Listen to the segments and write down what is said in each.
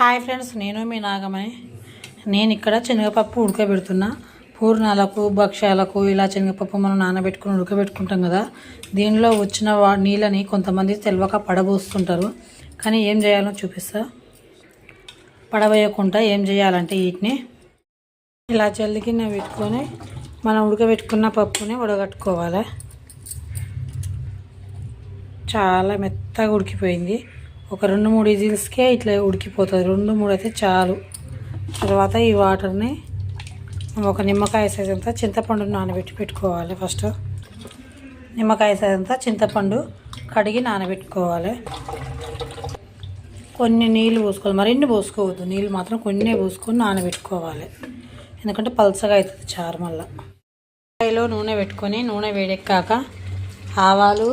Hi friends, నేను మీ నాగమణి. నేను ఇక్కడ శనగపప్పు ఉడకబెడుతున్నా. పూర్ణాలకు, భక్ష్యాలకు ఇలా శనగపప్పు మనం నానబెట్టుకుని ఉడకబెట్టుకుంటాం కదా. దీనిలో వచ్చిన నీళ్ళని కొంతమంది తెలియక పడబోస్తుంటారు. కానీ ఏం చేయాలో చూపిస్తా. పడవేయకుండా ఏం చేయాలంటే వీటిని ఇలా జల్లి కింద పెట్టుకొని మనం ఉడకబెట్టుకున్న పప్పుని ఉడగట్టుకోవాలి. చాలా మెత్తగా ఉడికిపోయింది. ఒక 2-3 విజిల్స్కే ఇట్లా ఉడికిపోతుంది. 2-3 అయితే చాలు. తర్వాత ఈ వాటర్ని ఒక నిమ్మకాయ సైజ్ అంతా చింతపండు నానబెట్టి పెట్టుకోవాలి. ఫస్ట్ నిమ్మకాయ సైజ్ అంతా చింతపండు కడిగి నానబెట్టుకోవాలి. కొన్ని నీళ్ళు పోసుకోవాలి, మరిన్ని పోసుకోవద్దు. నీళ్ళు మాత్రం కొన్ని పోసుకొని నానబెట్టుకోవాలి, ఎందుకంటే పల్చగా అవుతుంది చారు. మళ్ళీ కడాయిలో నూనె పెట్టుకొని నూనె వేడెక్కాక ఆవాలు,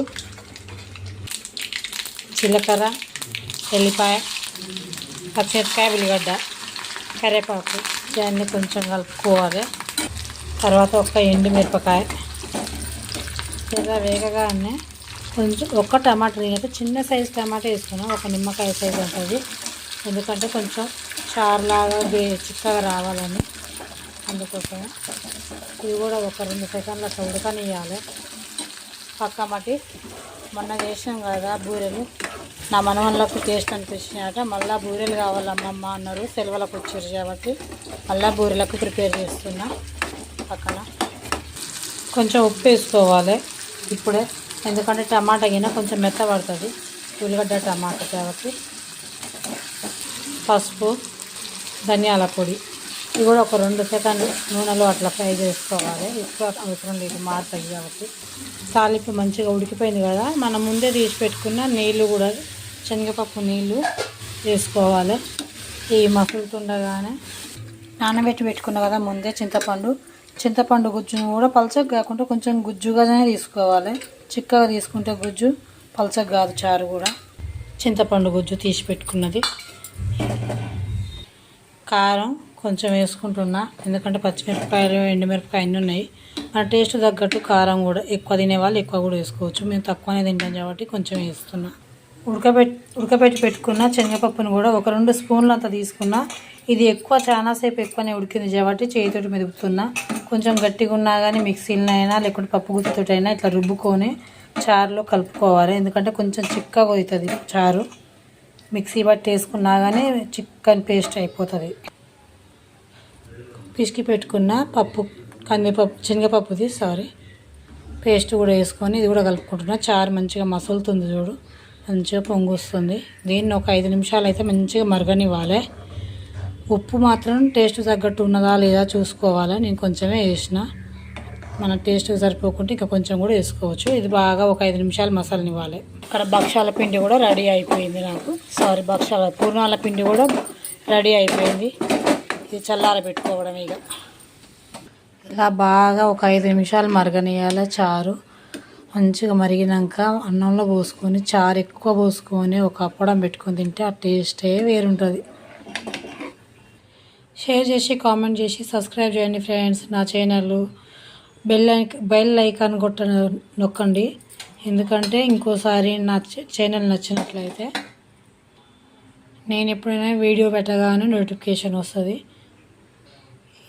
జీలకర్ర, ఎల్లిపాయ, పచ్చిమిరపకాయ, ఉల్లిగడ్డ, కరివేపాకు ఇవన్నీ కొంచెం కలుపుకోవాలి. తర్వాత ఒక ఎండుమిరపకాయ ఇలా వేగగానే కొంచెం ఒక టమాటా, నేనైతే చిన్న సైజు టమాటా వేసుకున్నాను. ఒక నిమ్మకాయ సైజు ఉంటుంది, ఎందుకంటే కొంచెం చారులాగా చిక్కగా రావాలని. అందుకోసం ఇది కూడా ఒక 2 సెకండ్ల అట్లా ఉడకనియాలి. పక్క మట్టి మొన్న చేసాం కదా బూరెలు, నా మనవళ్ళకు టేస్ట్ అనిపించినట. మళ్ళీ బూరెలు కావాలి అమ్మమ్మ అన్నారు. సెలవులకు వచ్చారు కాబట్టి మళ్ళీ బూరెలకు ప్రిపేర్ చేస్తున్నా. పక్కన కొంచెం ఉప్పు వేసుకోవాలి ఇప్పుడే, ఎందుకంటే టమాటా గిన్నె కొంచెం మెత్త పడుతుంది, ఉల్లిగడ్డ టమాటా కాబట్టి. పసుపు, ధనియాల పొడి ఇది కూడా ఒక 2 సెకండ్లు నూనెలో అట్లా ఫ్రై చేసుకోవాలి. ఎక్కువ అవసరం లేదు, మారుతుంది కాబట్టి. తాలింపు మంచిగా ఉడికిపోయింది కదా, మనం ముందే తీసి పెట్టుకున్న నీళ్ళు కూడా శనగపప్పు నీళ్ళు వేసుకోవాలి. ఈ మసులుతుండగానే నానబెట్టి పెట్టుకున్న కదా ముందే చింతపండు గుజ్జును కూడా పలచగా కాకుండా కొంచెం గుజ్జుగానే తీసుకోవాలి. చిక్కగా తీసుకుంటే గుజ్జు పలచగా కాదు చారు కూడా. చింతపండు గుజ్జు తీసి పెట్టుకున్నది. కారం కొంచెం వేసుకుంటున్నా, ఎందుకంటే పచ్చిమిరపకాయలు, ఎండుమిరపకాయ అన్నీ ఉన్నాయి. మన టేస్ట్ తగ్గట్టు కారం కూడా ఎక్కువ తినేవాళ్ళు ఎక్కువ కూడా వేసుకోవచ్చు. మేము తక్కువనే తింటాం కాబట్టి కొంచెం వేస్తున్నా. ఉడకబెట్టి పెట్టుకున్న శనగపప్పును కూడా ఒక 2 స్పూన్లు అంతా తీసుకున్నా. ఇది చాలాసేపు ఎక్కువనే ఉడికింది కాబట్టి చేతితోటి మెదుపుతున్నా. కొంచెం గట్టిగా ఉన్నా కానీ మిక్సీలో అయినా లేకుంటే పప్పు గుత్తితోటి అయినా ఇట్లా రుబ్బుకొని చారులో కలుపుకోవాలి, ఎందుకంటే కొంచెం చిక్కగా అవుతుంది చారు. మిక్సీ బట్టి వేసుకున్నా కానీ చిక్కని పేస్ట్ అయిపోతుంది. పిసికి పెట్టుకున్న శనగపప్పుది పేస్ట్ కూడా వేసుకొని ఇది కూడా కలుపుకుంటున్నా. చారు మంచిగా మసులుతుంది చూడు, మంచిగా పొంగు వస్తుంది. దీన్ని ఒక 5 నిమిషాలు అయితే మంచిగా మరగనివ్వాలి. ఉప్పు మాత్రం టేస్ట్ తగ్గట్టు ఉన్నదా లేదా చూసుకోవాలి. నేను కొంచెమే వేసిన, మన టేస్ట్ సరిపోకుంటే ఇంకా కొంచెం కూడా వేసుకోవచ్చు. ఇది బాగా ఒక 5 నిమిషాలు మసలనివ్వాలి. ఇక్కడ భక్షాల పిండి కూడా రెడీ అయిపోయింది నాకు. పూర్ణాల పిండి కూడా రెడీ అయిపోయింది. ఇది చల్లార పెట్టుకోవడం. ఇక ఇలా బాగా ఒక 5 నిమిషాలు మరగనియాలి. చారు మంచిగా మరిగినాక అన్నంలో పోసుకొని చారు ఎక్కువ పోసుకొని ఒక అప్పడం పెట్టుకొని తింటే ఆ టేస్టే వేరుంటుంది. షేర్ చేసి, కామెంట్ చేసి, సబ్స్క్రైబ్ చేయండి ఫ్రెండ్స్. నా ఛానల్ బెల్ ఐకాన్ నొక్కండి, ఎందుకంటే ఇంకోసారి నా ఛానల్ నచ్చినట్లయితే నేను ఎప్పుడైనా వీడియో పెట్టగానే నోటిఫికేషన్ వస్తుంది.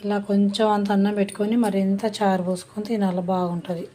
ఇలా కొంచెం అంత అన్నం పెట్టుకొని మరింత చారు పోసుకొని తినాలి, బాగుంటుంది.